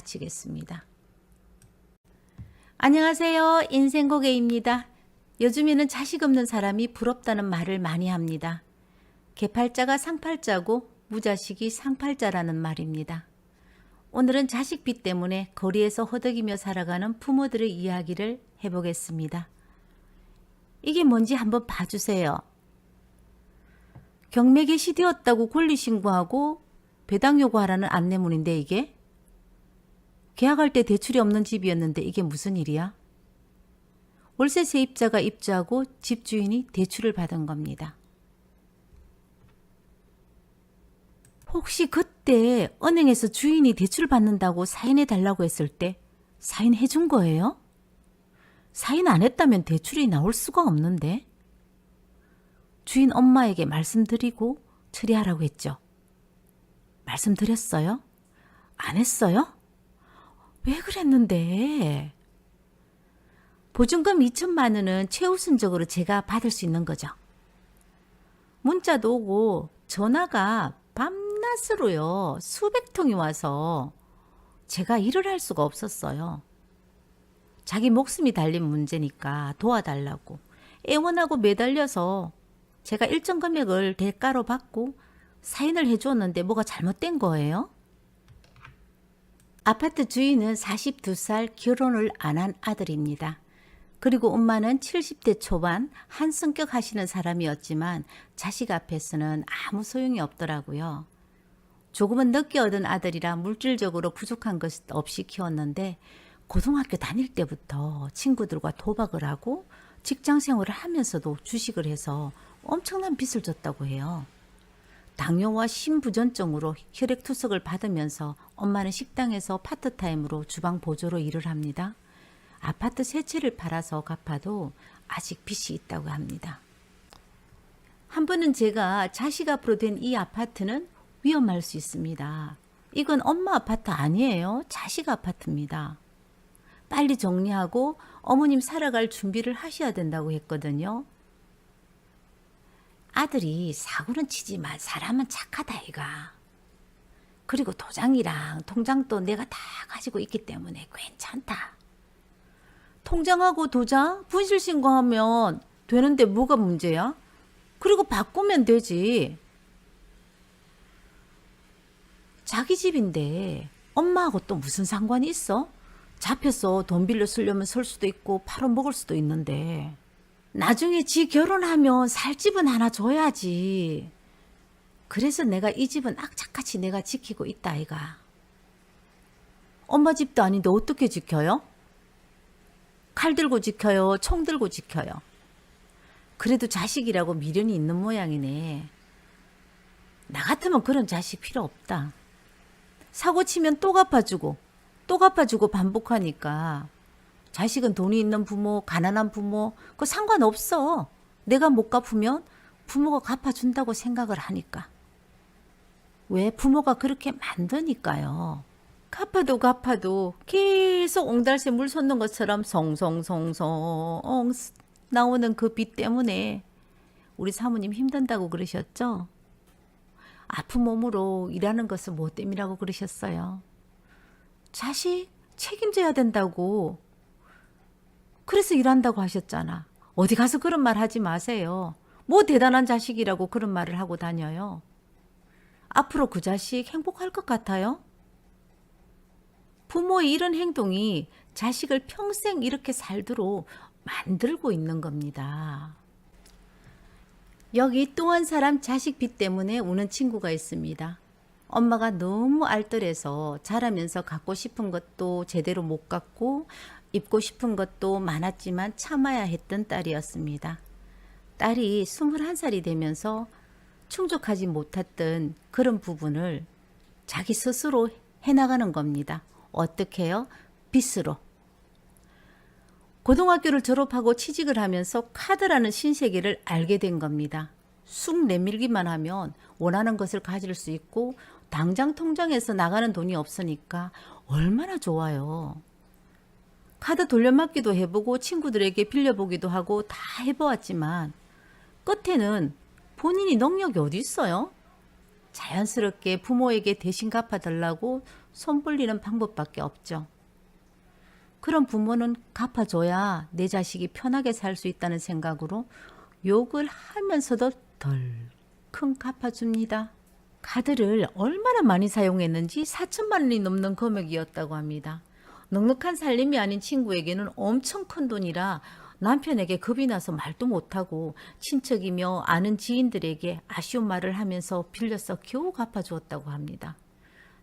마치겠습니다. 안녕하세요. 인생고개입니다. 요즘에는 자식 없는 사람이 부럽다는 말을 많이 합니다. 개팔자가 상팔자고 무자식이 상팔자라는 말입니다. 오늘은 자식비 때문에 거리에서 허덕이며 살아가는 부모들의 이야기를 해보겠습니다. 이게 뭔지 한번 봐주세요. 경매 개시되었다고 권리신고하고 배당 요구하라는 안내문인데 이게? 계약할 때 대출이 없는 집이었는데 이게 무슨 일이야? 월세 세입자가 입주하고 집주인이 대출을 받은 겁니다. 혹시 그때 은행에서 주인이 대출 받는다고 사인해 달라고 했을 때 사인해 준 거예요? 사인 안 했다면 대출이 나올 수가 없는데. 주인 엄마에게 말씀드리고 처리하라고 했죠. 말씀드렸어요? 안 했어요? 왜 그랬는데? 보증금 2천만 원은 최우선적으로 제가 받을 수 있는 거죠. 문자도 오고 전화가 밤낮으로요 수백 통이 와서 제가 일을 할 수가 없었어요. 자기 목숨이 달린 문제니까 도와달라고 애원하고 매달려서 제가 일정 금액을 대가로 받고 사인을 해주었는데 뭐가 잘못된 거예요? 아파트 주인은 42살 결혼을 안 한 아들입니다. 그리고 엄마는 70대 초반 한성격 하시는 사람이었지만 자식 앞에서는 아무 소용이 없더라고요. 조금은 늦게 얻은 아들이라 물질적으로 부족한 것 없이 키웠는데 고등학교 다닐 때부터 친구들과 도박을 하고 직장 생활을 하면서도 주식을 해서 엄청난 빚을 졌다고 해요. 당뇨와 심부전증으로 혈액투석을 받으면서 엄마는 식당에서 파트타임으로 주방 보조로 일을 합니다. 아파트 세 채를 팔아서 갚아도 아직 빚이 있다고 합니다. 한 번은 제가 자식 앞으로 된 이 아파트는 위험할 수 있습니다. 이건 엄마 아파트 아니에요. 자식 아파트입니다. 빨리 정리하고 어머님 살아갈 준비를 하셔야 된다고 했거든요. 아들이 사고는 치지만 사람은 착하다 이가. 그리고 도장이랑 통장도 내가 다 가지고 있기 때문에 괜찮다. 통장하고 도장 분실신고하면 되는데 뭐가 문제야? 그리고 바꾸면 되지. 자기 집인데 엄마하고 또 무슨 상관이 있어? 잡혀서 돈 빌려 쓰려면 쓸 수도 있고 팔아먹을 수도 있는데. 나중에 지 결혼하면 살 집은 하나 줘야지. 그래서 내가 이 집은 악착같이 내가 지키고 있다 아이가. 엄마 집도 아닌데 어떻게 지켜요? 칼 들고 지켜요? 총 들고 지켜요? 그래도 자식이라고 미련이 있는 모양이네. 나 같으면 그런 자식 필요 없다. 사고 치면 또 갚아주고 또 갚아주고 반복하니까 자식은 돈이 있는 부모, 가난한 부모 그거 상관없어. 내가 못 갚으면 부모가 갚아준다고 생각을 하니까. 왜? 부모가 그렇게 만드니까요. 갚아도 계속 옹달새 물 솟는 것처럼 송송송송 나오는 그 빚 때문에 우리 사모님 힘든다고 그러셨죠? 아픈 몸으로 일하는 것은 뭐 때문이라고 그러셨어요? 자식 책임져야 된다고. 그래서 일한다고 하셨잖아. 어디 가서 그런 말 하지 마세요. 뭐 대단한 자식이라고 그런 말을 하고 다녀요. 앞으로 그 자식 행복할 것 같아요? 부모의 이런 행동이 자식을 평생 이렇게 살도록 만들고 있는 겁니다. 여기 또 한 사람 자식 빚 때문에 우는 친구가 있습니다. 엄마가 너무 알뜰해서 자라면서 갖고 싶은 것도 제대로 못 갖고 입고 싶은 것도 많았지만 참아야 했던 딸이었습니다. 딸이 21살이 되면서 충족하지 못했던 그런 부분을 자기 스스로 해나가는 겁니다. 어떻게 해요? 빚으로. 고등학교를 졸업하고 취직을 하면서 카드라는 신세계를 알게 된 겁니다. 쑥 내밀기만 하면 원하는 것을 가질 수 있고 당장 통장에서 나가는 돈이 없으니까 얼마나 좋아요. 카드 돌려막기도 해보고 친구들에게 빌려보기도 하고 다 해보았지만 끝에는 본인이 능력이 어디 있어요? 자연스럽게 부모에게 대신 갚아달라고 손 벌리는 방법밖에 없죠. 그런 부모는 갚아줘야 내 자식이 편하게 살 수 있다는 생각으로 욕을 하면서도 덜큰 갚아줍니다. 카드를 얼마나 많이 사용했는지 4천만 원이 넘는 금액이었다고 합니다. 넉넉한 살림이 아닌 친구에게는 엄청 큰 돈이라 남편에게 겁이 나서 말도 못하고 친척이며 아는 지인들에게 아쉬운 말을 하면서 빌려서 겨우 갚아주었다고 합니다.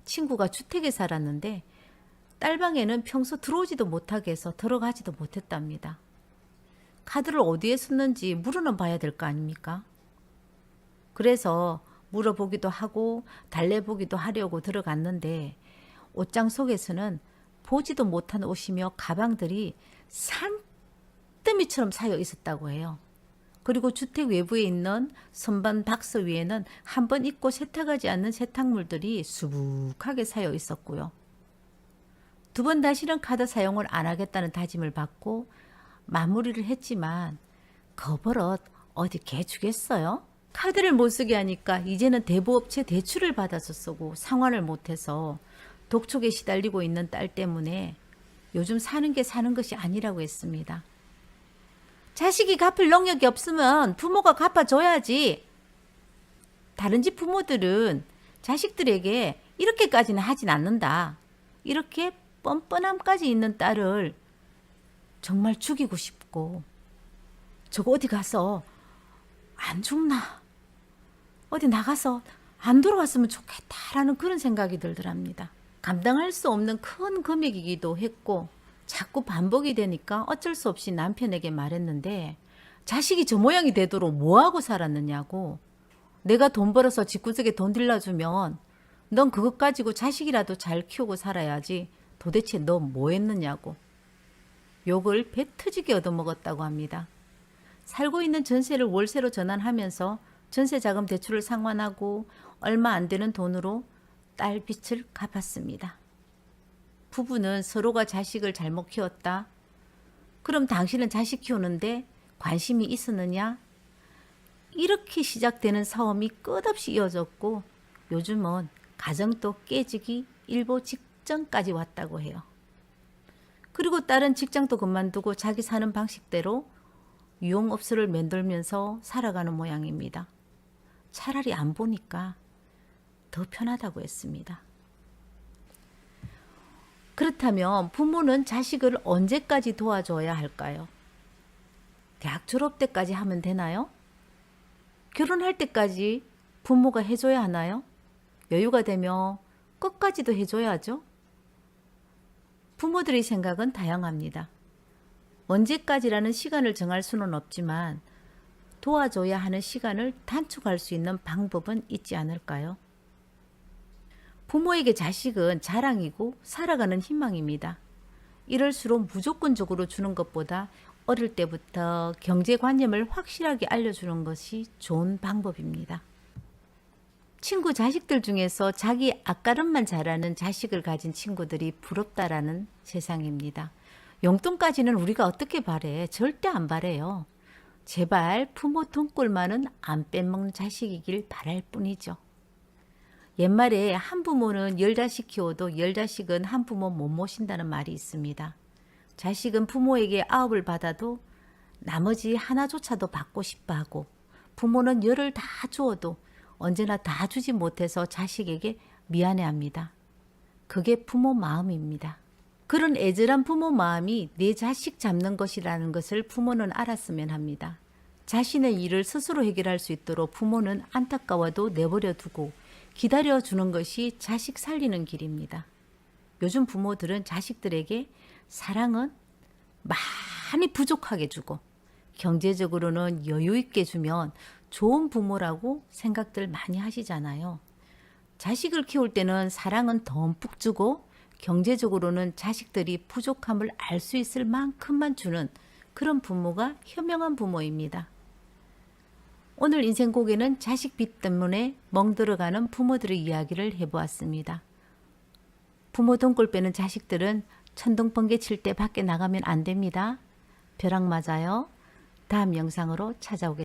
친구가 주택에 살았는데 딸방에는 평소 들어오지도 못하게 해서 들어가지도 못했답니다. 카드를 어디에 썼는지 물어는 봐야 될 거 아닙니까? 그래서 물어보기도 하고 달래보기도 하려고 들어갔는데 옷장 속에서는 보지도 못한 옷이며 가방들이 산더미처럼 쌓여 있었다고 해요. 그리고 주택 외부에 있는 선반 박스 위에는 한 번 입고 세탁하지 않는 세탁물들이 수북하게 쌓여 있었고요. 두 번 다시는 카드 사용을 안 하겠다는 다짐을 받고 마무리를 했지만 거버릇 어디 개 주겠어요? 카드를 못 쓰게 하니까 이제는 대부업체 대출을 받아서 쓰고 상환을 못해서 독촉에 시달리고 있는 딸 때문에 요즘 사는 게 사는 것이 아니라고 했습니다. 자식이 갚을 능력이 없으면 부모가 갚아줘야지. 다른 집 부모들은 자식들에게 이렇게까지는 하진 않는다. 이렇게 뻔뻔함까지 있는 딸을 정말 죽이고 싶고 저거 어디 가서 안 죽나? 어디 나가서 안 돌아왔으면 좋겠다라는 그런 생각이 들더랍니다. 감당할 수 없는 큰 금액이기도 했고 자꾸 반복이 되니까 어쩔 수 없이 남편에게 말했는데 자식이 저 모양이 되도록 뭐하고 살았느냐고. 내가 돈 벌어서 집구석에 돈 들려주면 넌 그것 가지고 자식이라도 잘 키우고 살아야지 도대체 너 뭐 했느냐고. 욕을 배 터지게 얻어먹었다고 합니다. 살고 있는 전세를 월세로 전환하면서 전세자금 대출을 상환하고 얼마 안 되는 돈으로 딸 빚을 갚았습니다. 부부는 서로가 자식을 잘못 키웠다. 그럼 당신은 자식 키우는데 관심이 있었느냐? 이렇게 시작되는 싸움이 끝없이 이어졌고 요즘은 가정도 깨지기 일보 직전까지 왔다고 해요. 그리고 딸은 직장도 그만두고 자기 사는 방식대로 유흥업소를 맴돌면서 살아가는 모양입니다. 차라리 안 보니까 더 편하다고 했습니다. 그렇다면 부모는 자식을 언제까지 도와줘야 할까요? 대학 졸업 때까지 하면 되나요? 결혼할 때까지 부모가 해줘야 하나요? 여유가 되면 끝까지도 해줘야죠. 부모들의 생각은 다양합니다. 언제까지라는 시간을 정할 수는 없지만 도와줘야 하는 시간을 단축할 수 있는 방법은 있지 않을까요? 부모에게 자식은 자랑이고 살아가는 희망입니다. 이럴수록 무조건적으로 주는 것보다 어릴 때부터 경제관념을 확실하게 알려주는 것이 좋은 방법입니다. 친구 자식들 중에서 자기 앞가림만 잘하는 자식을 가진 친구들이 부럽다라는 세상입니다. 용돈까지는 우리가 어떻게 바래? 절대 안 바래요. 제발 부모 돈꿀만은 안 빼먹는 자식이길 바랄 뿐이죠. 옛말에 한 부모는 10자식 키워도 10자식은 한 부모 못 모신다는 말이 있습니다. 자식은 부모에게 9을 받아도 나머지 하나조차도 받고 싶어 하고 부모는 10을 다 주어도 언제나 다 주지 못해서 자식에게 미안해합니다. 그게 부모 마음입니다. 그런 애절한 부모 마음이 내 자식 잡는 것이라는 것을 부모는 알았으면 합니다. 자신의 일을 스스로 해결할 수 있도록 부모는 안타까워도 내버려 두고 기다려주는 것이 자식 살리는 길입니다. 요즘 부모들은 자식들에게 사랑은 많이 부족하게 주고 경제적으로는 여유 있게 주면 좋은 부모라고 생각들 많이 하시잖아요. 자식을 키울 때는 사랑은 듬뿍 주고 경제적으로는 자식들이 부족함을 알 수 있을 만큼만 주는 그런 부모가 현명한 부모입니다. 오늘 인생고개는 자식 빚 때문에 멍들어가는 부모들의 이야기를 해보았습니다. 부모 돈골 빼는 자식들은 천둥번개 칠 때 밖에 나가면 안 됩니다. 벼락 맞아요. 다음 영상으로 찾아오겠습니다.